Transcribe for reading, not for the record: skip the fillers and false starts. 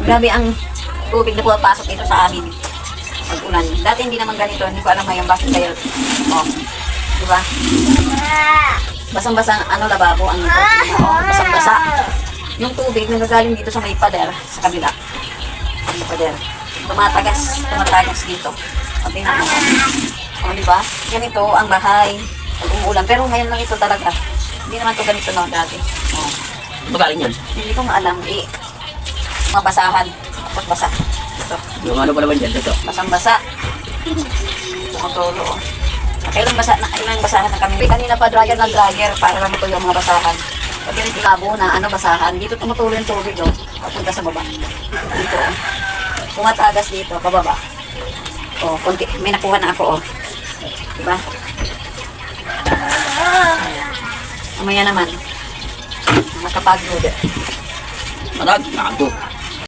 Grabe ang tubig na pumapasok dito sa amin. Pag-ulan. Dati hindi naman ganito. Hindi ko alam ngayon bakit kayo. Oh. Diba? Basang-basa ano lababo ang tubig. Oh, basang-basa. Yung tubig nagagaling dito sa may pader sa kabila. May pader. Tumatagas dito. O, tingnan mo. O, diba? Ganito ang bahay. Pag umuulan. Pero ngayon lang ito talaga. Hindi naman ito ganito no dati. O. Magaling yan. Hindi ko nga alam. Mabasahan. Tapos basa. Ito. Yung ano pa naman dyan, ito. Basang-basa. Tumutulo. O. Kailang basahan na kami. Kanina pa dryer na dryer para lang ito yung mga basahan. Pag yung ilabo na basahan. Dito tumutulo yung tubig. O. Papunta sa baba. Dito. O. Tumatagas dito. Pababa. O. Kunti. May nakuha na ako. O. Diba? Mamaya naman. Makapagod. Marag, nakago.